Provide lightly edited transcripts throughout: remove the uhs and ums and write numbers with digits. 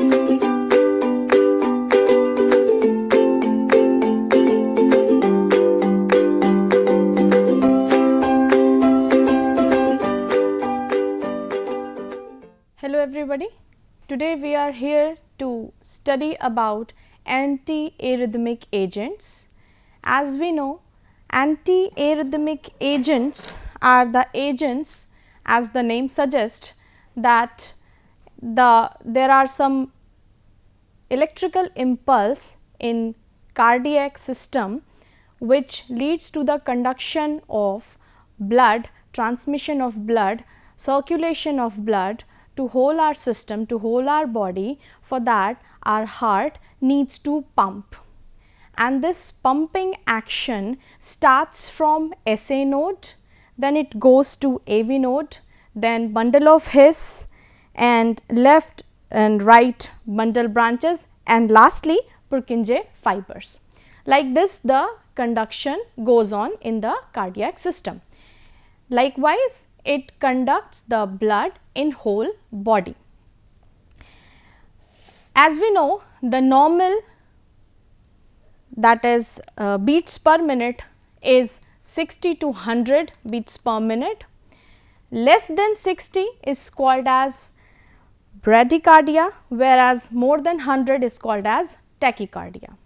Hello everybody, today we are here to study about anti-arrhythmic agents. As we know, anti-arrhythmic agents are the agents, as the name suggests, that there are some electrical impulse in cardiac system which leads to the conduction of blood, transmission of blood, circulation of blood to whole our system, to whole our body. For that our heart needs to pump, and this pumping action starts from SA node, then it goes to AV node, then bundle of His and left and right bundle branches, and lastly Purkinje fibers. Like this the conduction goes on in the cardiac system. Likewise, it conducts the blood in whole body. As we know, the normal, that is beats per minute, is 60 to 100 beats per minute. Less than 60 is called as bradycardia, whereas more than 100 is called as tachycardia.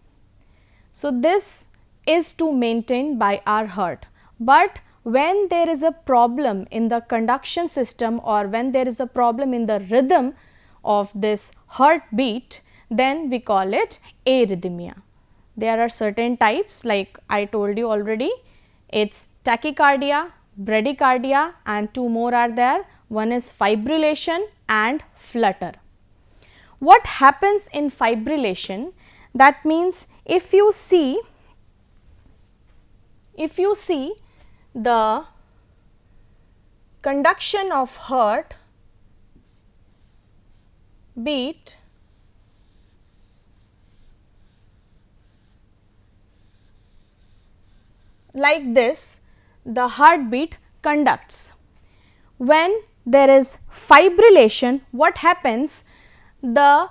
So, this is to maintain by our heart, but when there is a problem in the conduction system or when there is a problem in the rhythm of this heartbeat, then we call it arrhythmia. There are certain types, like I told you already, it's tachycardia, bradycardia, and two more are there. One is fibrillation and flutter. What happens in fibrillation? That means if you see the conduction of heart beat like this, the heartbeat conducts. When there is fibrillation, what happens? The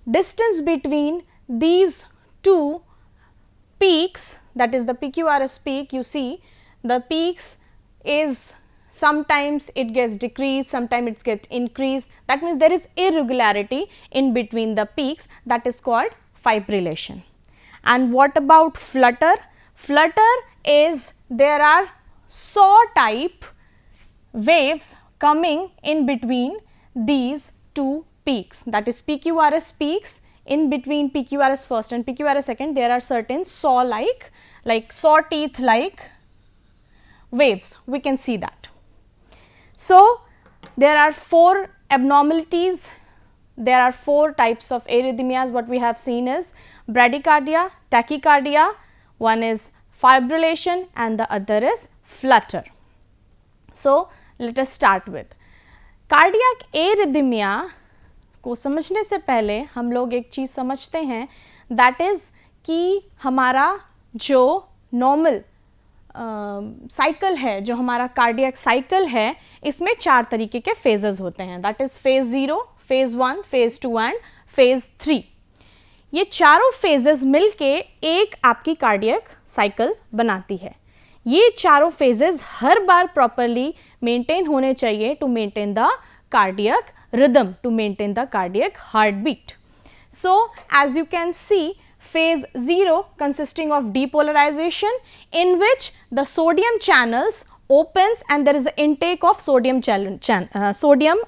distance between these two peaks, that is the PQRS peak, you see the peaks is sometimes it gets decreased, sometimes it gets increased. That means there is irregularity in between the peaks, that is called fibrillation. And what about flutter? Flutter is there are saw type waves coming in between these two peaks, that is PQRS peaks. In between PQRS first and PQRS second, there are certain saw like saw teeth like waves, we can see that. So, there are four abnormalities, there are four types of arrhythmias. What we have seen is bradycardia, tachycardia, one is fibrillation and the other is flutter. So, let us start with cardiac arrhythmia. को समझने से पहले हम लोग एक चीज़ समझते हैं, that is कि हमारा जो नॉर्मल साइकिल है, जो हमारा कार्डियक साइकिल है, इसमें चार तरीके के फेजेस होते हैं, that is phase 0, phase 1, phase 2 and phase 3. ये चारों फेजेस मिलके एक आपकी कार्डियक साइकिल बनाती है. ये चारों फेजेस हर बार प्रॉपरली मेंटेन होने चाहिए to maintain the cardiac rhythm, to maintain the cardiac heartbeat. So, as you can see, phase 0 consisting of depolarization, in which the sodium channels opens and there is an intake of sodium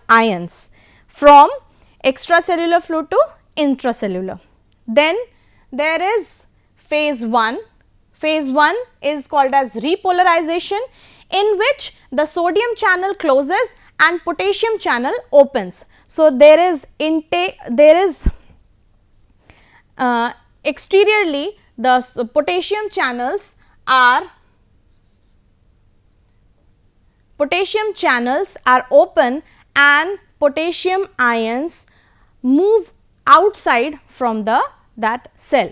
ions from extracellular fluid to intracellular. Then there is phase 1. Phase 1 is called as repolarization, in which the sodium channel closes and potassium channel opens. So, there is intake, there is exteriorly the potassium channels are open and potassium ions move outside from that cell.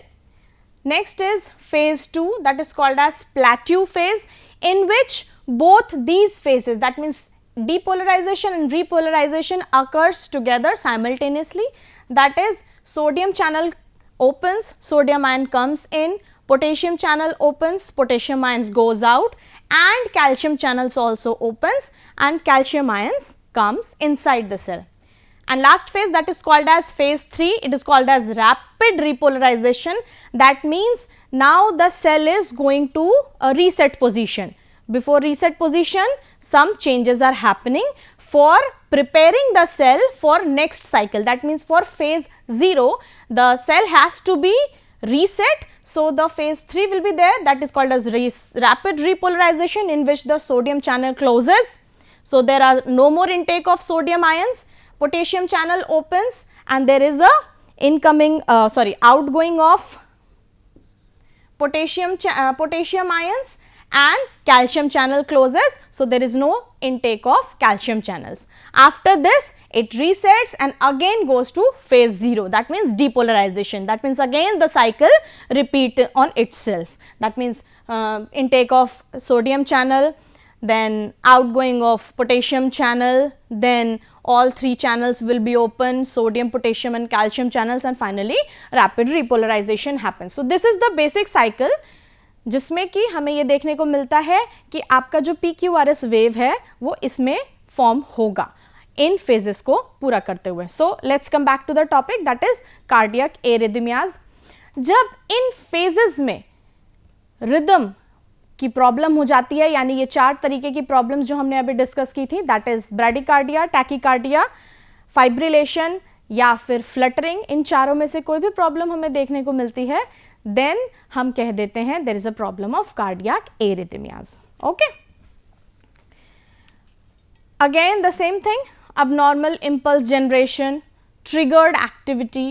Next is phase 2, that is called as plateau phase, in which both these phases, that means depolarization and repolarization occurs together simultaneously. That is, sodium channel opens, sodium ion comes in, potassium channel opens, potassium ions goes out, and calcium channels also opens and calcium ions comes inside the cell. And last phase, that is called as phase 3, it is called as rapid repolarization. That means now the cell is going to a reset position. Before reset position, some changes are happening for preparing the cell for next cycle. That means for phase 0, the cell has to be reset. So, the phase 3 will be there, that is called as rapid repolarization, in which the sodium channel closes. So, there are no more intake of sodium ions, potassium channel opens, and there is a outgoing of potassium ions, and calcium channel closes. So, there is no intake of calcium channels. After this, it resets and again goes to phase 0, that means depolarization. That means again the cycle repeat on itself. That means intake of sodium channel, then outgoing of potassium channel, then all 3 channels will be open, sodium, potassium and calcium channels, and finally rapid repolarization happens. So, this is the basic cycle जिसमें कि हमें ये देखने को मिलता है कि आपका जो PQRS वेव है वो इसमें फॉर्म होगा इन फेजेस को पूरा करते हुए. So let's come back to the topic, that is cardiac arrhythmias. जब इन फेजेस में रिदम की प्रॉब्लम हो जाती है, यानी ये 4 तरीके की प्रॉब्लम्स जो हमने अभी डिस्कस की थी, that is bradycardia, tachycardia, fibrillation या फिर फ्लटरिंग, इन चारों में से कोई भी प्रॉब्लम हमें देखने को मिलती है, देन हम कह देते हैं there is a problem of cardiac arrhythmias. Okay, again the same thing, abnormal impulse generation, triggered activity,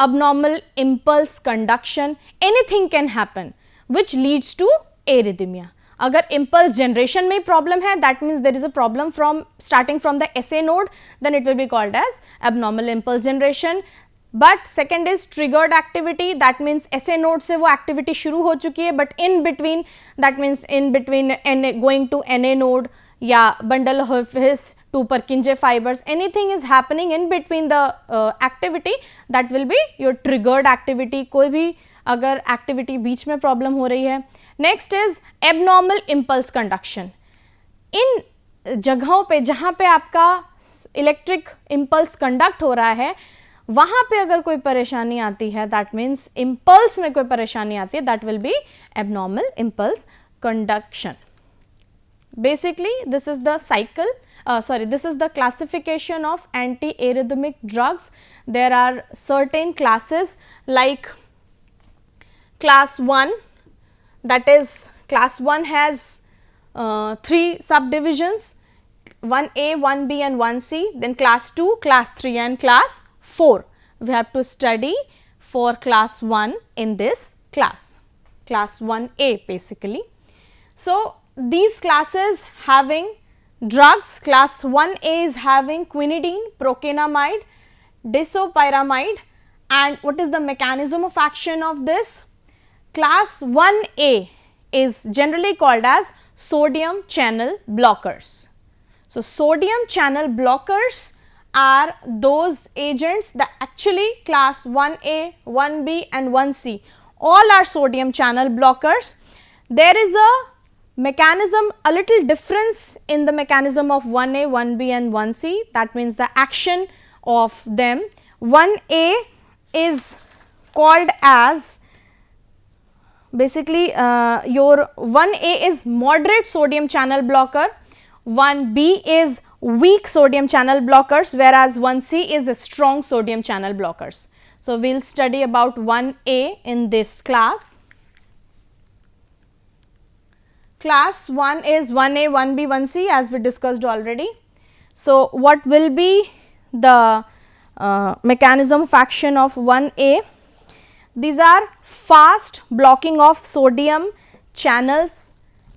abnormal impulse conduction, anything can happen which leads to arrhythmia. अगर impulse generation में problem है, that means there is a problem from starting from the SA node, then it will be called as abnormal impulse generation. But second is triggered activity, that means SA node से वो activity शुरू हो चुकी है, but in between, that means in between going to NA node या bundle of his 2 Purkinje fibers, anything is happening in between the activity, that will be your triggered activity. कोई भी अगर activity बीच में problem हो रही है. Next is abnormal impulse conduction. इन जगहों पे जहाँ पे आपका electric impulse conduct हो रहा है, वहाँ पे अगर कोई परेशानी आती है, that means impulse में कोई परेशानी आती है, that will be abnormal impulse conduction. Basically, this is the cycle. This is the classification of anti-arrhythmic drugs. There are certain classes like class 1, that is class 1 has 3 subdivisions, 1A, 1B and 1C, then class 2, class 3 and class 4. We have to study for class 1 in this class, class 1A basically. So, these classes having drugs, class 1A is having quinidine, procainamide, disopyramide, and what is the mechanism of action of this? Class 1A is generally called as sodium channel blockers. So, sodium channel blockers are those agents that actually class 1A, 1B and 1C all are sodium channel blockers. There is a mechanism, a little difference in the mechanism of 1A, 1B and 1C, that means the action of them. 1A is called as basically your 1A is moderate sodium channel blocker, 1B is weak sodium channel blockers, whereas 1C is a strong sodium channel blockers. So, we will study about 1A in this class. Class 1 is 1A, 1B, 1C as we discussed already. So, what will be the mechanism of action of 1A? These are fast blocking of sodium channels,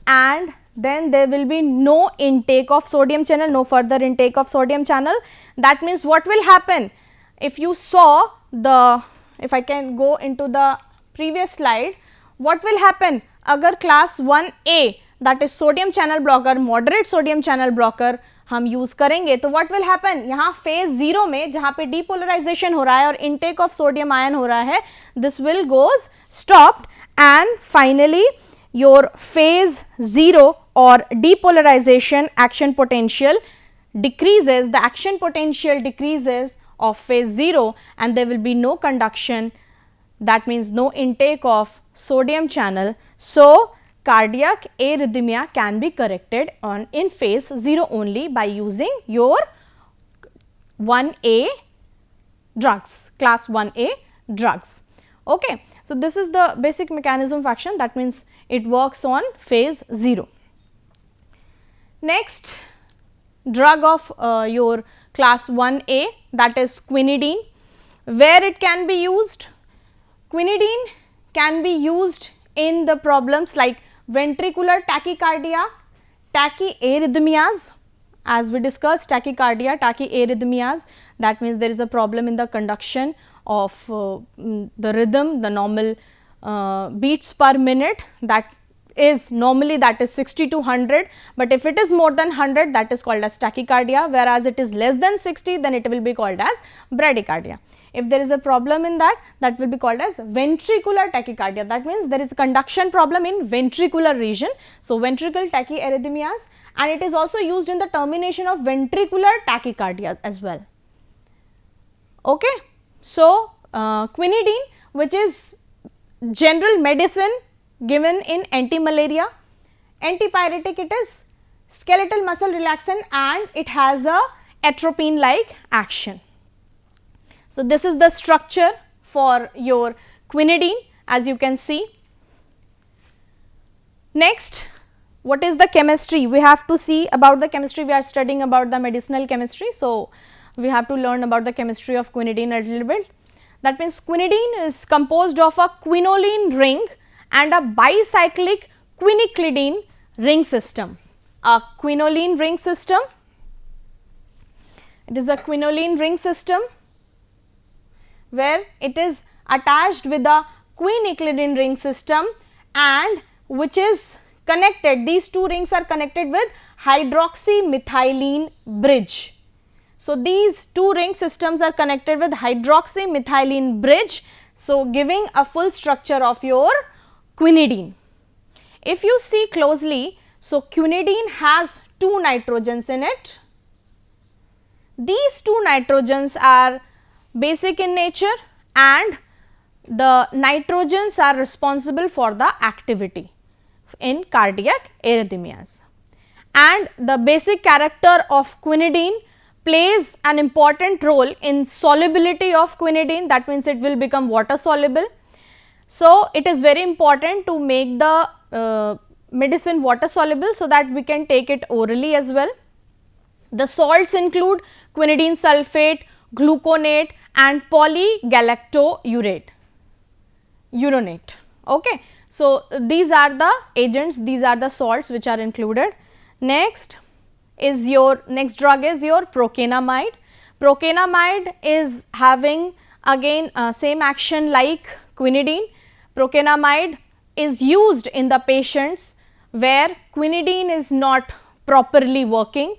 and then there will be no intake of sodium channel, no further intake of sodium channel. That means what will happen? If you saw the, if I can go into the previous slide, what will happen? अगर class 1A that is sodium channel blocker, moderate sodium channel blocker हम use करेंगे तो what will happen, यहाँ phase 0 में जहाँ पे depolarisation हो रहा है और इनटेक ऑफ सोडियम आयन हो रहा है, this will goes stopped and finally your phase 0 और depolarization action potential decreases, the action potential decreases of phase 0 and there will be no conduction, that means no intake of sodium channel. So, cardiac arrhythmia can be corrected on in phase 0 only by using your 1A drugs, class 1A drugs. Okay. So, this is the basic mechanism of action, that means it works on phase 0. Next drug of your class 1A, that is quinidine. Where it can be used? Quinidine can be used in the problems like ventricular tachycardia, tachyarrhythmias, as we discussed tachycardia, tachyarrhythmias, that means there is a problem in the conduction of the rhythm, the normal beats per minute, that is normally that is 60 to 100, but if it is more than 100, that is called as tachycardia, whereas it is less than 60, then it will be called as bradycardia. If there is a problem in that, that will be called as ventricular tachycardia, that means there is a conduction problem in ventricular region. So, ventricle tachyarrhythmias, and it is also used in the termination of ventricular tachycardia as well. Okay. So, quinidine, which is general medicine given in anti-malaria, antipyretic it is, skeletal muscle relaxant, and it has a atropine like action. So, this is the structure for your quinidine, as you can see. Next, what is the chemistry? We have to see about the chemistry. We are studying about the medicinal chemistry. So, we have to learn about the chemistry of quinidine a little bit. That means, quinidine is composed of a quinoline ring and a bicyclic quiniklidine ring system. A quinoline ring system, it is a quinoline ring system where it is attached with the quiniklidine ring system and which is connected, these two rings are connected with hydroxymethylene bridge. So, these two ring systems are connected with hydroxymethylene bridge, so giving a full structure of your quinidine. If you see closely, so quinidine has two nitrogens in it. These two nitrogens are basic in nature and the nitrogens are responsible for the activity in cardiac arrhythmias. And the basic character of quinidine plays an important role in solubility of quinidine, that means it will become water soluble. So, it is very important to make the medicine water soluble so that we can take it orally as well. The salts include quinidine sulfate, gluconate and polygalactourate, uronate. Okay. So, these are the agents, these are the salts which are included. Next is your next drug is your procainamide. Procainamide is having again same action like quinidine. Procainamide is used in the patients where quinidine is not properly working,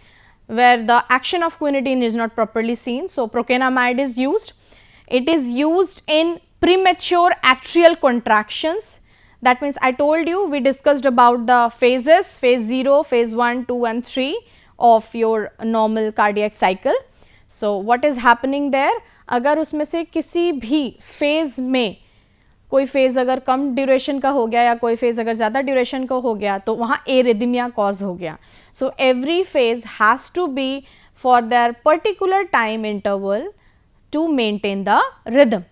where the action of quinidine is not properly seen. So, procainamide is used. It is used in premature atrial contractions. That means, I told you we discussed about the phases, phase 0, phase 1, 2 and 3 of your normal cardiac cycle. So, what is happening there? अगर उसमें से किसी भी phase में कोई phase अगर कम duration का हो गया या कोई phase अगर ज़्यादा duration का हो गया तो वहाँ arrhythmia cause हो गया. So, every phase has to be for their particular time interval to maintain the rhythm.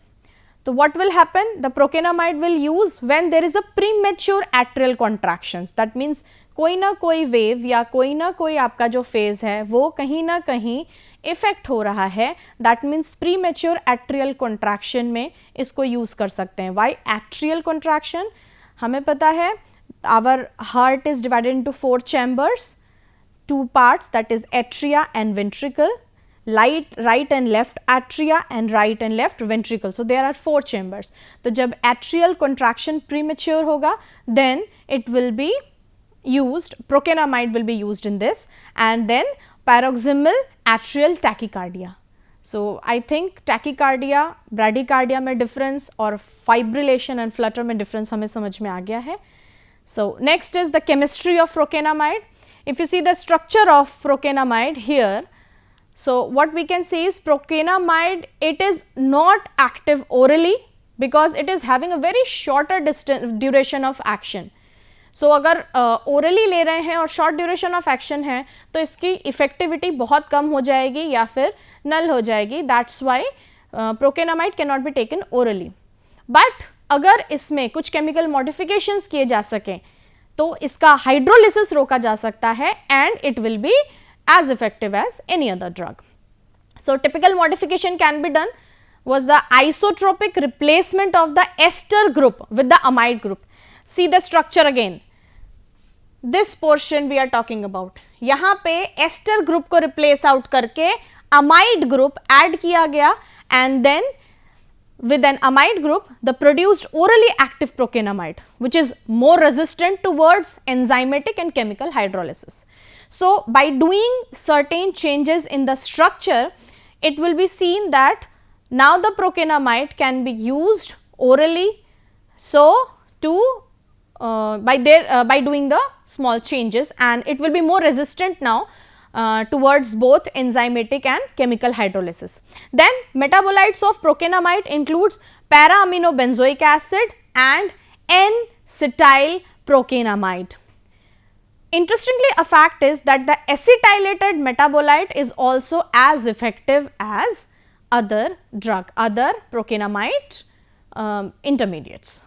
So, what will happen? The procainamide will use when there is a premature atrial contractions. That means कोई ना कोई wave या कोई ना कोई आपका जो phase है वो कहीं ना कहीं इफेक्ट हो रहा है. That means premature atrial contraction में इसको use कर सकते हैं. Why atrial contraction? हमें पता है our heart is divided into 4 chambers, 2 parts, that is atria and ventricle, right and left atria and right and left ventricle. So, there are 4 chambers. तो जब atrial contraction premature होगा then it will be used, procainamide will be used in this, and then paroxysmal atrial tachycardia. So I think tachycardia, bradycardia में difference और fibrillation and flutter में difference हमें समझ में आ गया है. So next is the chemistry of procainamide. If you see the structure of procainamide here, so what we can say is procainamide, it is not active orally because it is having a very shorter distance duration of action. सो अगर orally ले रहे हैं और short duration of action है तो इसकी effectivity बहुत कम हो जाएगी या फिर नल हो जाएगी. That's why procainamide can not be taken orally. But अगर इसमें कुछ केमिकल मॉडिफिकेशंस किए जा सकें तो इसका हाइड्रोलिसिस रोका जा सकता है and it will be as effective as any other drug. So typical modification can be done was the isotropic replacement of the ester group with the amide group. See the structure again. This portion we are talking about. यहाँ पे ester group को replace out करके amide group add किया गया and then with an amide group the produced orally active procainamide which is more resistant towards enzymatic and chemical hydrolysis. So by doing certain changes in the structure, it will be seen that now the procainamide can be used orally. So to by doing the small changes and it will be more resistant now towards both enzymatic and chemical hydrolysis. Then metabolites of procainamide includes para-aminobenzoic acid and N-cetyl procainamide. Interestingly, a fact is that the acetylated metabolite is also as effective as other drug, other procainamide intermediates,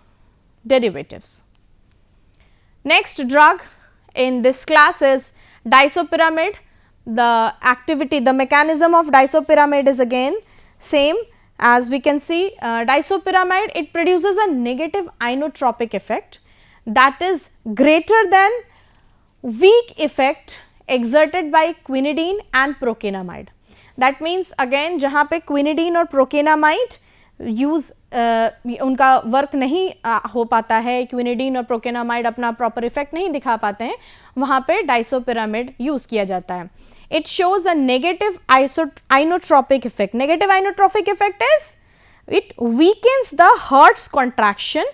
derivatives. Next drug in this class is disopyramide. The activity, the mechanism of disopyramide is again same as we can see. Disopyramide, it produces a negative inotropic effect that is greater than weak effect exerted by quinidine and procainamide. That means again जहाँ पे quinidine और procainamide use उनका work नहीं हो पाता है, quinidine और procainamide अपना प्रॉपर इफेक्ट नहीं दिखा पाते हैं, वहाँ पे डाइसोपिरामिड यूज़ किया जाता है. It shows a negative inotropic effect. Negative inotropic effect is it weakens the hearts contraction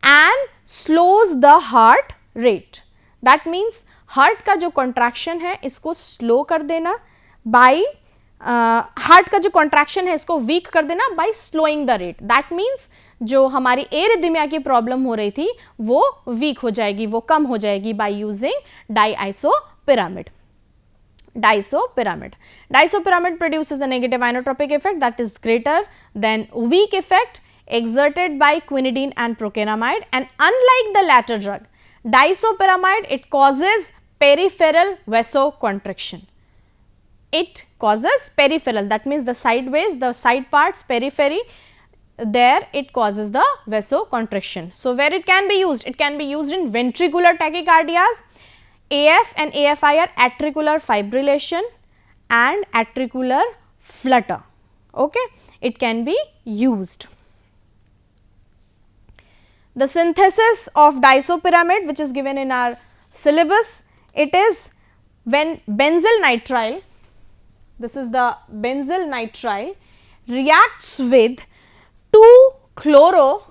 and slows the heart rate. That means heart का जो कॉन्ट्रैक्शन है इसको स्लो कर देना बाई हार्ट का जो कॉन्ट्रैक्शन है इसको वीक कर देना by slowing the rate. That means जो हमारी एरिथमिया की प्रॉब्लम हो रही थी वो वीक हो जाएगी, वो कम हो जाएगी by using disopyramide. Disopyramide produces a negative inotropic effect that is greater than weak effect exerted by quinidine and procainamide, and unlike the latter drug, disopyramide, it causes peripheral vasoconstriction. It causes peripheral, that means the sideways, the side parts, periphery, there it causes the vasoconstriction. So where it can be used? It can be used in ventricular tachycardias. AF and AFI are atricular fibrillation and atricular flutter. Okay, it can be used. The synthesis of disopyramide, which is given in our syllabus, it is when benzyl nitrile, this is the benzyl nitrile, reacts with 2-chloro,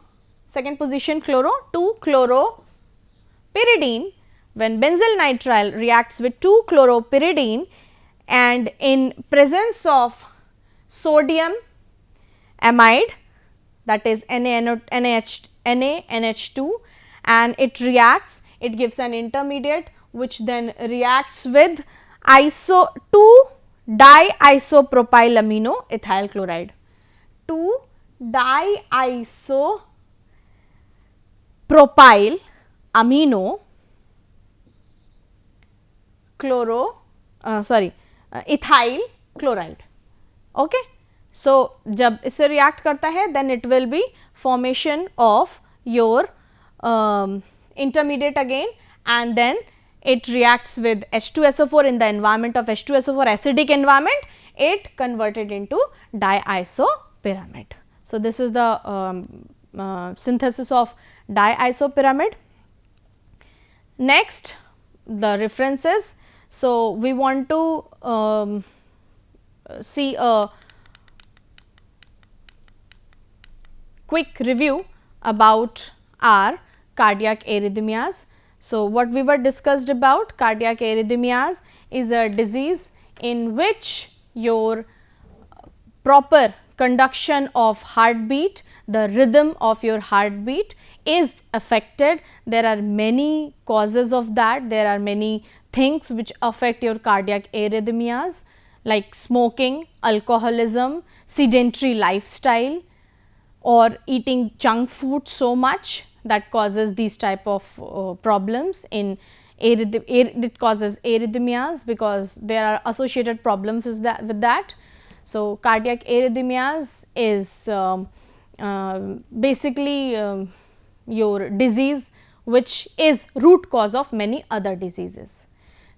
second position chloro, 2-chloropyridine. When benzyl nitrile reacts with 2-chloropyridine and in presence of sodium amide, that is NaNH2, and it reacts, it gives an intermediate which then reacts with 2-diisopropylamino ethyl chloride. 2-diisopropylamino ethyl chloride. Okay. So जब इससे react करता है then it will be formation of your intermediate again, and then it reacts with H2SO4 in the environment of H2SO4 acidic environment, it converted into diisopyramide. So this is the synthesis of diisopyramide. Next, the references. So, we want to see a quick review about our cardiac arrhythmias. So, what we were discussed about cardiac arrhythmias is a disease in which your proper conduction of heartbeat, the rhythm of your heartbeat is affected. There are many causes of that, there are many things which affect your cardiac arrhythmias like smoking, alcoholism, sedentary lifestyle, or eating junk food so much that causes these type of problems in it causes arrhythmias because there are associated problems with that. So, cardiac arrhythmias is basically your disease which is root cause of many other diseases.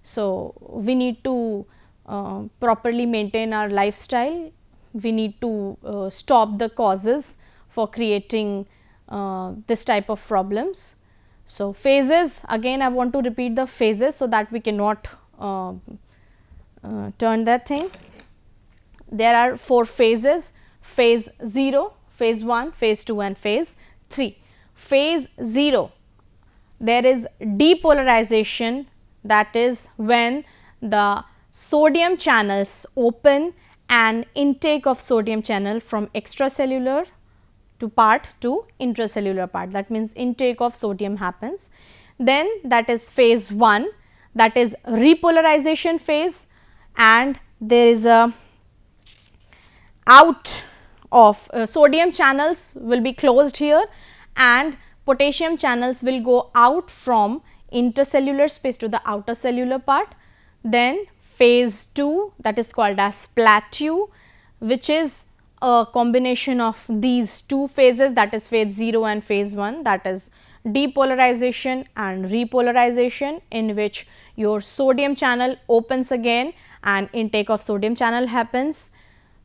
So, we need to properly maintain our lifestyle, we need to stop the causes for creating this type of problems. So, phases, again I want to repeat the phases so that we cannot turn that thing. There are 4 phases: phase 0, phase 1, phase 2 and phase 3. Phase 0, there is depolarization, that is when the sodium channels open and intake of sodium channel from extracellular to intracellular part, that means intake of sodium happens. Then that is phase 1, that is repolarization phase, and there is a out of sodium channels will be closed here and potassium channels will go out from intercellular space to the outer cellular part. Then phase 2, that is called as plateau, which is a combination of these 2 phases, that is phase 0 and phase 1, that is depolarization and repolarization, in which your sodium channel opens again and intake of sodium channel happens.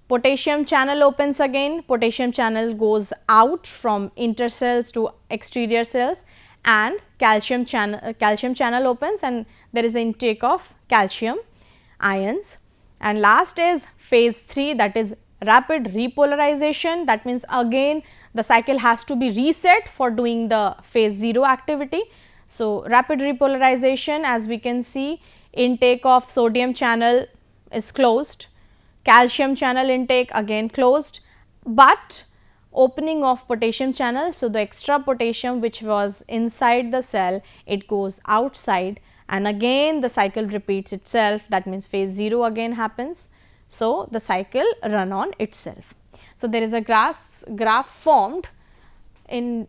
Potassium channel opens again, potassium channel goes out from intercells to exterior cells, and calcium channel opens and there is intake of calcium ions. And last is phase 3, that is rapid repolarization, that means again the cycle has to be reset for doing the phase 0 activity. So, rapid repolarization, as we can see, intake of sodium channel is closed, calcium channel intake again closed, but opening of potassium channel. So, the extra potassium which was inside the cell, it goes outside and again the cycle repeats itself, that means phase 0 again happens. So, the cycle run on itself. So, there is a graph formed in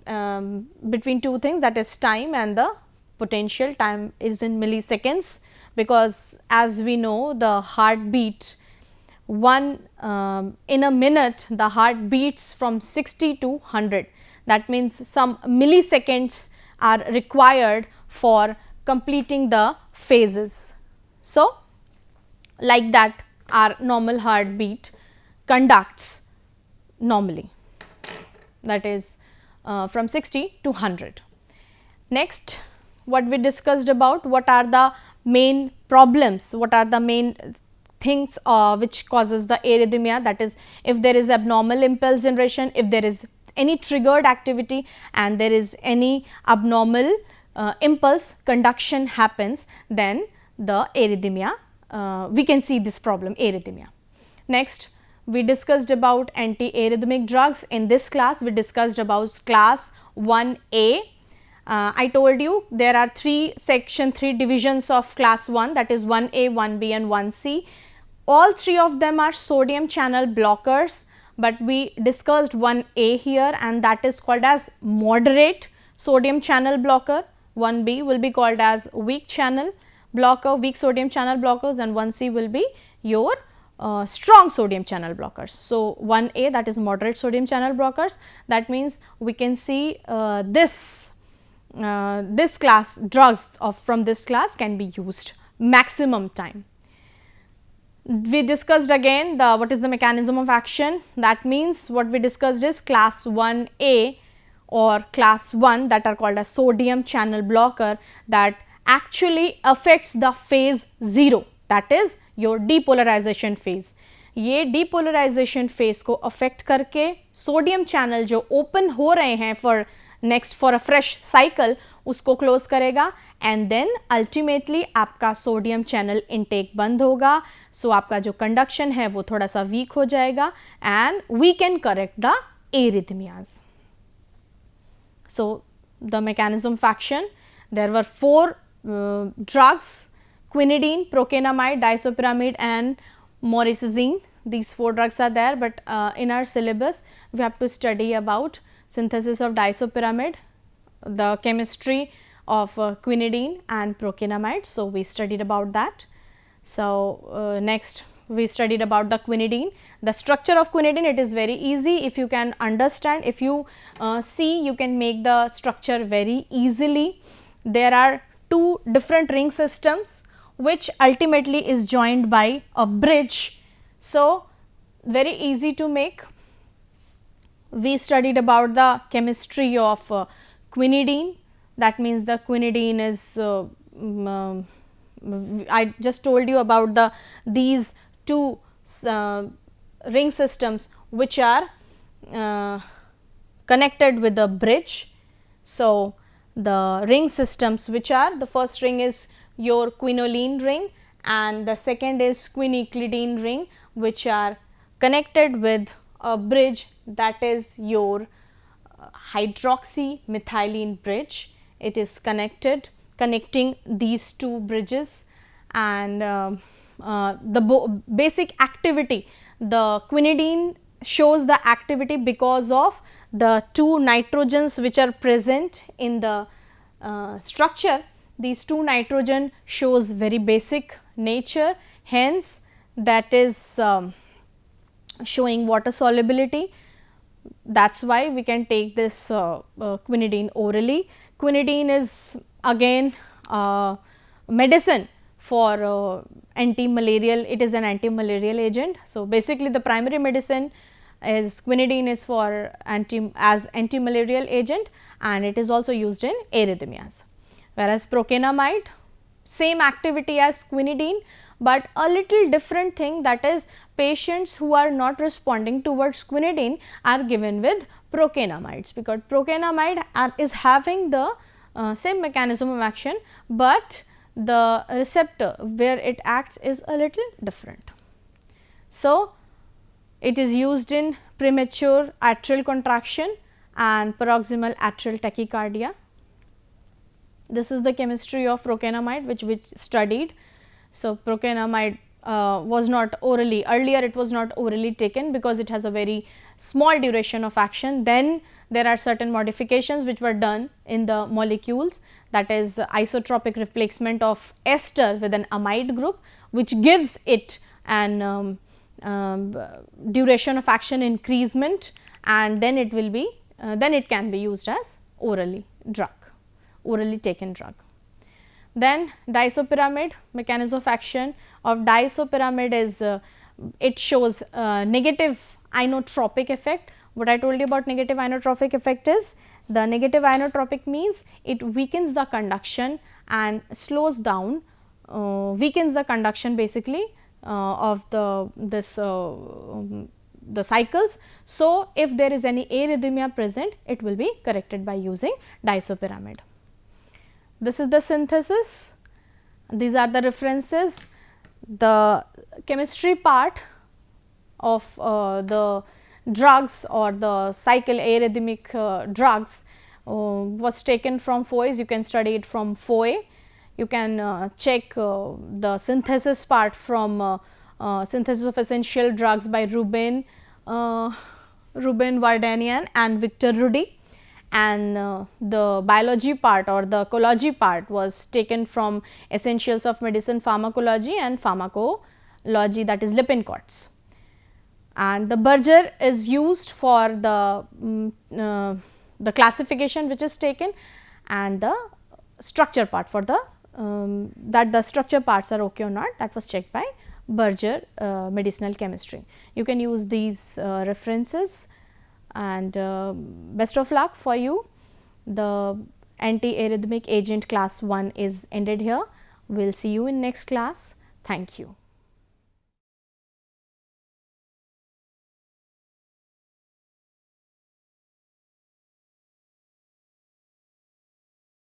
between 2 things, that is time and the potential. Time is in milliseconds, because as we know the heartbeat in a minute the heart beats from 60 to 100, that means some milliseconds are required for completing the phases. So, like that our normal heartbeat conducts normally, that is from 60 to 100. Next, what we discussed about what are the main problems, what are the main things which causes the arrhythmia, that is if there is abnormal impulse generation, if there is any triggered activity and there is any abnormal impulse conduction happens, then the arrhythmia, we can see this problem arrhythmia. Next, we discussed about anti-arrhythmic drugs. In this class, we discussed about class 1A. I told you there are 3 divisions of class 1, that is 1A, 1B and 1C. All 3 of them are sodium channel blockers, but we discussed 1A here and that is called as moderate sodium channel blocker. 1B will be called as weak channel blocker, weak sodium channel blockers, and 1C will be your strong sodium channel blockers. So, 1A, that is moderate sodium channel blockers, that means we can see this class drugs from this class can be used maximum time. We discussed again what is the mechanism of action, that means what we discussed is class 1A or class 1 that are called as sodium channel blocker, that actually affects the phase 0, that is your depolarization phase. ये depolarization phase को affect करके sodium channel जो open हो रहे हैं for next for a fresh cycle उसको close करेगा and then ultimately आपका सोडियम चैनल इनटेक बंद होगा. सो आपका जो कंडक्शन है वो थोड़ा सा वीक हो जाएगा and we can correct the arrhythmias. So the mechanism of action, there were 4 drugs: quinidine, procainamide, disopyramide and morisazine. These 4 drugs are there, but in our syllabus we have to study about synthesis of disopyramide, the chemistry of quinidine and procainamide. So we studied about that. So next we studied about the quinidine. The structure of quinidine, it is very easy. If you can understand, if you see, you can make the structure very easily. There are 2 different ring systems which ultimately is joined by a bridge. So very easy to make. We studied about the chemistry of quinidine. That means the quinidine is I just told you about these 2 ring systems which are connected with a bridge. So the ring systems which are, the first ring is your quinoline ring and the second is quinacridine ring, which are connected with a bridge, that is your hydroxymethylene bridge. It is connecting these 2 bridges and the basic activity, the quinidine shows the activity because of the 2 nitrogens which are present in the structure. These 2 nitrogen shows very basic nature, hence that is showing water solubility. That is why we can take this quinidine orally. Quinidine is again medicine for anti-malarial, it is an anti-malarial agent. So basically the primary medicine is quinidine is for as anti-malarial agent and it is also used in arrhythmias. Whereas procainamide, same activity as quinidine, but a little different thing, that is patients who are not responding towards quinidine are given with procainamides, because procainamide is having the same mechanism of action, but the receptor where it acts is a little different. So it is used in premature atrial contraction and paroxysmal atrial tachycardia. This is the chemistry of procainamide which we studied. So procainamide was not orally, earlier it was not orally taken because it has a very small duration of action. Then there are certain modifications which were done in the molecules, that is isotropic replacement of ester with an amide group, which gives it an duration of action increasement, and then it will be then it can be used as orally taken drug. Then disopyramide, mechanism of action of disopyramide is it shows negative inotropic effect. What I told you about negative inotropic effect is, the negative inotropic means it weakens the conduction and slows down, weakens the conduction basically of the cycles. So if there is any arrhythmia present, it will be corrected by using disopyramide. This is the synthesis, these are the references. The chemistry part of the drugs or the cycle arrhythmic drugs was taken from FOIs. You can study it from FOI. You can check the synthesis part from synthesis of essential drugs by Rubin Vardanian and Victor Rudy, and the biology part or the ecology part was taken from essentials of medicine pharmacology and pharmacology, that is Lippincotts. And the Berger is used for the classification which is taken, and the structure part for the that the structure parts are okay or not, that was checked by Berger medicinal chemistry. You can use these references, and best of luck for you. The antiarrhythmic agent class 1 is ended here. We will see you in next class. Thank you.